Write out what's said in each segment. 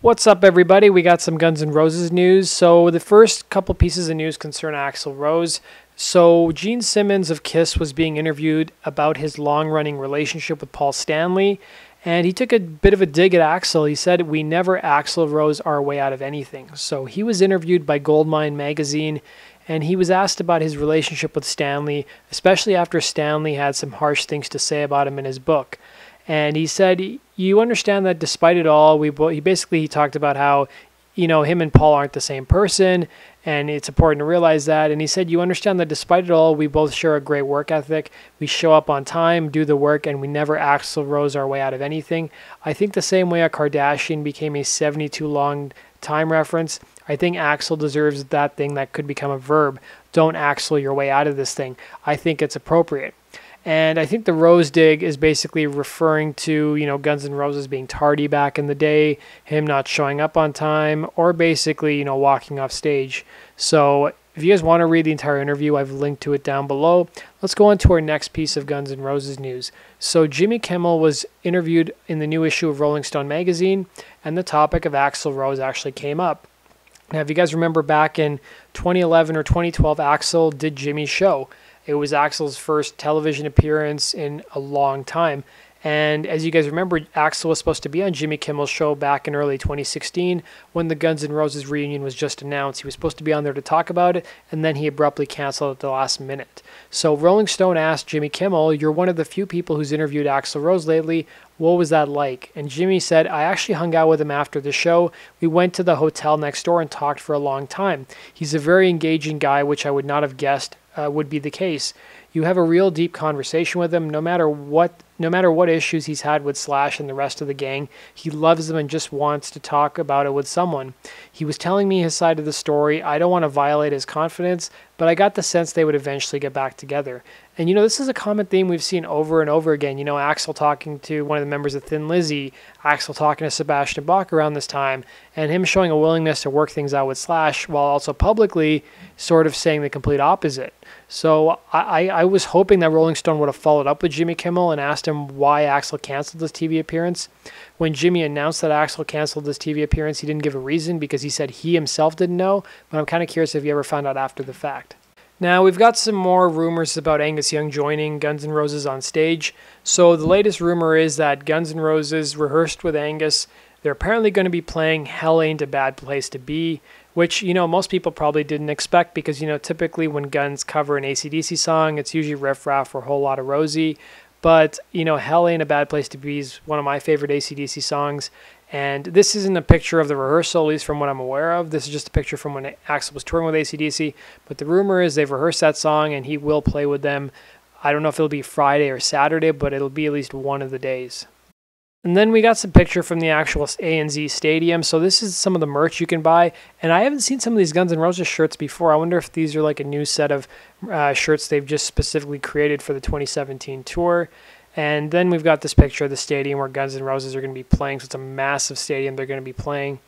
What's up, everybody? We got some Guns N' Roses news. So the first couple pieces of news concern Axl Rose. So Gene Simmons of KISS was being interviewed about his long-running relationship with Paul Stanley, and he took a bit of a dig at Axl. He said, "We never Axl Rose our way out of anything." So he was interviewed by Goldmine magazine, and he was asked about his relationship with Stanley, especially after Stanley had some harsh things to say about him in his book. And he said, "You understand that despite it all, he talked about how, him and Paul aren't the same person, and it's important to realize that." And he said, "You understand that despite it all, we both share a great work ethic. We show up on time, do the work, and we never Axl Rose our way out of anything. I think the same way a Kardashian became a 72 long time reference, I think Axl deserves that thing that could become a verb. Don't Axl your way out of this thing. I think it's appropriate." And I think the Rose dig is basically referring to, Guns N' Roses being tardy back in the day, him not showing up on time, or basically, walking off stage. So if you guys want to read the entire interview, I've linked to it down below. Let's go on to our next piece of Guns N' Roses news. So Jimmy Kimmel was interviewed in the new issue of Rolling Stone magazine, and the topic of Axl Rose actually came up. Now, if you guys remember back in 2011 or 2012, Axl did Jimmy's show. It was Axl's first television appearance in a long time. And as you guys remember, Axl was supposed to be on Jimmy Kimmel's show back in early 2016 when the Guns N' Roses reunion was just announced. He was supposed to be on there to talk about it, and then he abruptly canceled at the last minute. So Rolling Stone asked Jimmy Kimmel, "You're one of the few people who's interviewed Axl Rose lately. What was that like?" And Jimmy said, "I actually hung out with him after the show. We went to the hotel next door and talked for a long time. He's a very engaging guy, which I would not have guessed would be the case. You have a real deep conversation with him, no matter what issues he's had with Slash and the rest of the gang. He loves them and just wants to talk about it with someone. He was telling me his side of the story. I don't want to violate his confidence, but I got the sense they would eventually get back together." And this is a common theme we've seen over and over again. Axl talking to one of the members of Thin Lizzy, Axl talking to Sebastian Bach around this time, and him showing a willingness to work things out with Slash while also publicly sort of saying the complete opposite. So I was hoping that Rolling Stone would have followed up with Jimmy Kimmel and asked him why Axl canceled his TV appearance. When Jimmy announced that Axl canceled his TV appearance, he didn't give a reason because he said he himself didn't know, but I'm kind of curious if he ever found out after the fact. Now, we've got some more rumors about Angus Young joining Guns N' Roses on stage. So the latest rumor is that Guns N' Roses rehearsed with Angus. They're apparently going to be playing Hell Ain't a Bad Place to Be, which, most people probably didn't expect because, typically when Guns cover an AC/DC song, it's usually Riff Raff or Whole Lotta Rosie. But, Hell Ain't a Bad Place to Be is one of my favorite AC/DC songs. And this isn't a picture of the rehearsal, at least from what I'm aware of. This is just a picture from when Axl was touring with AC/DC. But the rumor is they've rehearsed that song and he will play with them. I don't know if it'll be Friday or Saturday, but it'll be at least one of the days. And then we got some picture from the actual ANZ Stadium. So this is some of the merch you can buy. And I haven't seen some of these Guns N' Roses shirts before. I wonder if these are like a new set of shirts they've just specifically created for the 2017 tour. And then we've got this picture of the stadium where Guns N' Roses are going to be playing. So it's a massive stadium they're going to be playing.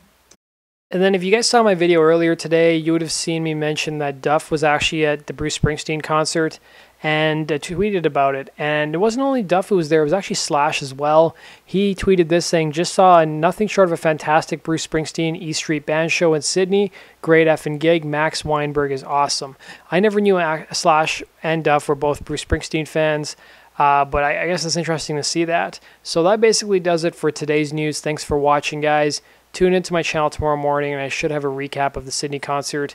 And then if you guys saw my video earlier today, you would have seen me mention that Duff was actually at the Bruce Springsteen concert and tweeted about it. And it wasn't only Duff who was there, it was actually Slash as well. He tweeted this saying, "Just saw nothing short of a fantastic Bruce Springsteen E Street Band show in Sydney. Great effing gig. Max Weinberg is awesome." I never knew Slash and Duff were both Bruce Springsteen fans. But I guess it's interesting to see that. So that basically does it for today's news. Thanks for watching, guys. Tune into my channel tomorrow morning, and I should have a recap of the Sydney concert.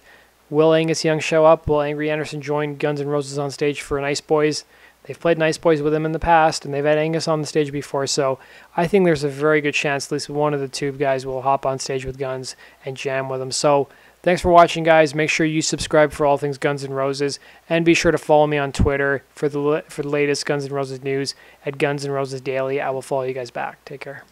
Will Angus Young show up? Will Angry Anderson join Guns N' Roses on stage for Nice Boys? They've played Nice Boys with him in the past, and they've had Angus on the stage before, so I think there's a very good chance at least one of the two guys will hop on stage with Guns and jam with them. So thanks for watching, guys. Make sure you subscribe for all things Guns N' Roses, and be sure to follow me on Twitter for the latest Guns N' Roses news at Guns N' Roses Daily. I will follow you guys back. Take care.